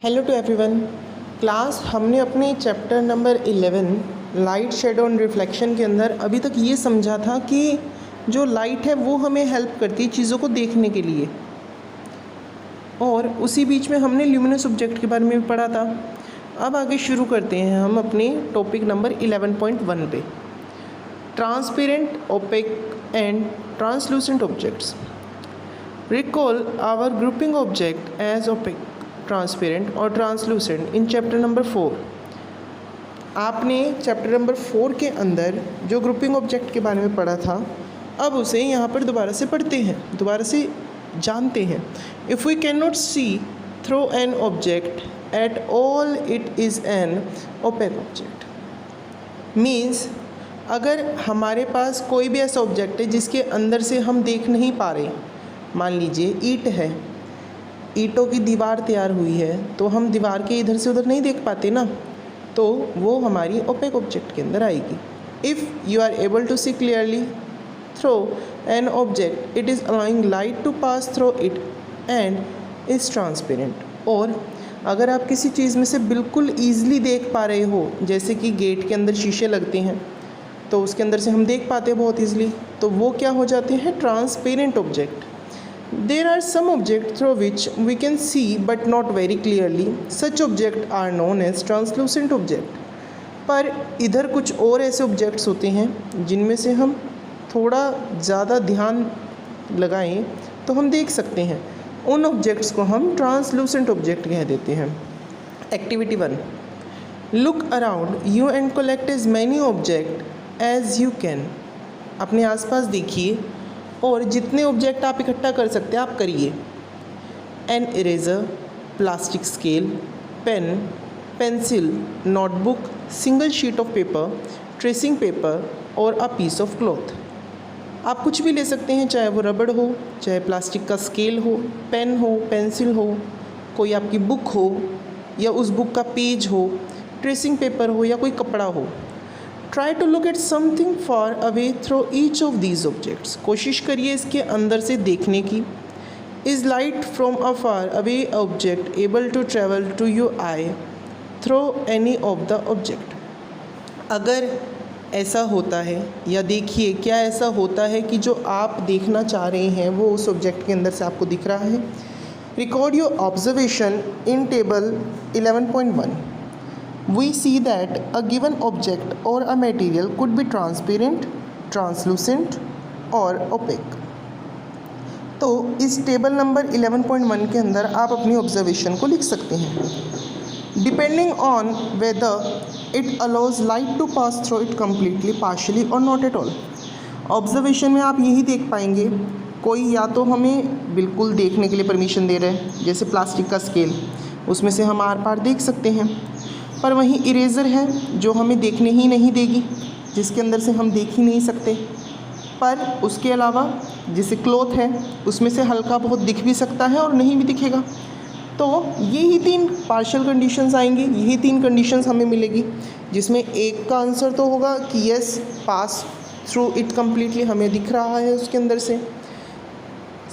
Hello to everyone. Class हमने अपने chapter number 11 light shadow and reflection के अंदर अभी तक ये समझा था कि जो लाइट है वो हमें हेल्प करती है चीज़ों को देखने के लिए, और उसी बीच में हमने ल्यूमिनस ऑब्जेक्ट के बारे में भी पढ़ा था। अब आगे शुरू करते हैं हम अपने टॉपिक नंबर 11.1 पे, transparent, opaque and translucent objects. Recall our grouping object as opaque, transparent और ट्रांसलूसेंट इन चैप्टर नंबर 4। आपने चैप्टर नंबर 4 के अंदर जो ग्रुपिंग ऑब्जेक्ट के बारे में पढ़ा था, अब उसे यहाँ पर दोबारा से पढ़ते हैं, दोबारा से जानते हैं। If we can not see through an object at all it is an opaque object. Means अगर हमारे पास कोई भी ऐसा ऑब्जेक्ट है जिसके अंदर से हम देख नहीं पा रहे, मान लीजिए ईंट है, ईंटों की दीवार तैयार हुई है, तो हम दीवार के इधर से उधर नहीं देख पाते ना, तो वो हमारी ओपेक ऑब्जेक्ट के अंदर आएगी। If you are able to see clearly through an object it is allowing light to pass through it and is transparent. और अगर आप किसी चीज़ में से बिल्कुल ईजिली देख पा रहे हो, जैसे कि गेट के अंदर शीशे लगते हैं तो उसके अंदर से हम देख पाते हैं बहुत ईजिली, तो वो क्या हो जाते हैं, transparent object. There are some objects through which we can see but not very clearly. Such objects are known as translucent object. पर इधर कुछ और ऐसे ऑब्जेक्ट्स होते हैं जिनमें से हम थोड़ा ज़्यादा ध्यान लगाएं तो हम देख सकते हैं, उन ऑब्जेक्ट्स को हम ट्रांसलूसेंट ऑब्जेक्ट कह देते हैं। Activity 1, look around you and collect as many object as you can. अपने आसपास देखिए और जितने ऑब्जेक्ट आप इकट्ठा कर सकते हैं आप करिए। An eraser, plastic scale, pen, pencil, notebook, single sheet of paper, tracing paper और अ पीस ऑफ क्लॉथ। आप कुछ भी ले सकते हैं, चाहे वो रबड़ हो, चाहे प्लास्टिक का स्केल हो, पेन हो, पेंसिल हो, कोई आपकी बुक हो या उस बुक का पेज हो, ट्रेसिंग पेपर हो या कोई कपड़ा हो। Try to look at something far away through each of these objects. कोशिश करिए इसके अंदर से देखने की। Is light from a far away object able to travel to your eye through any of the object? अगर ऐसा होता है, या देखिए क्या ऐसा होता है कि जो आप देखना चाह रहे हैं वो उस ऑब्जेक्ट के अंदर से आपको दिख रहा है। Record your observation in table 11.1. We see that a given object or a material could be transparent, translucent और opaque. तो इस टेबल नंबर 11.1 के अंदर आप अपनी ऑब्जर्वेशन को लिख सकते हैं। Depending on whether it allows light to pass through it completely, partially और नॉट एट ऑल। ऑब्जर्वेशन में आप यही देख पाएंगे, कोई या तो हमें बिल्कुल देखने के लिए परमिशन दे रहा है, जैसे प्लास्टिक का स्केल, उसमें से हम आर पार देख सकते हैं, पर वहीं इरेज़र है जो हमें देखने ही नहीं देगी, जिसके अंदर से हम देख ही नहीं सकते। पर उसके अलावा जैसे क्लॉथ है, उसमें से हल्का बहुत दिख भी सकता है और नहीं भी दिखेगा। तो यही 3 पार्शियल कंडीशंस आएंगी, यही 3 कंडीशंस हमें मिलेगी, जिसमें एक का आंसर तो होगा कि yes, pass through it completely, हमें दिख रहा है उसके अंदर से।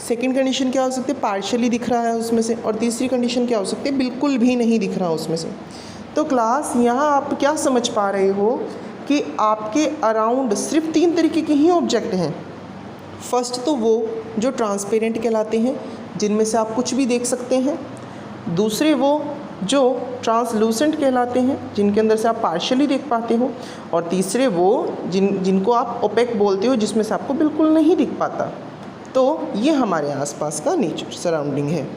सेकेंड कंडीशन क्या हो सकती है, पार्शियली दिख रहा है उसमें से। और तीसरी कंडीशन क्या हो सकती है, बिल्कुल भी नहीं दिख रहा उसमें से। तो क्लास यहाँ आप क्या समझ पा रहे हो कि आपके अराउंड सिर्फ 3 तरीके के ही ऑब्जेक्ट हैं। फर्स्ट तो वो जो ट्रांसपेरेंट कहलाते हैं, जिनमें से आप कुछ भी देख सकते हैं। दूसरे वो जो ट्रांसलूसेंट कहलाते हैं, जिनके अंदर से आप पार्शियली देख पाते हो। और तीसरे वो जिनको आप ओपेक बोलते हो, जिसमें से आपको बिल्कुल नहीं दिख पाता। तो ये हमारे आसपास का नेचर, सराउंडिंग है।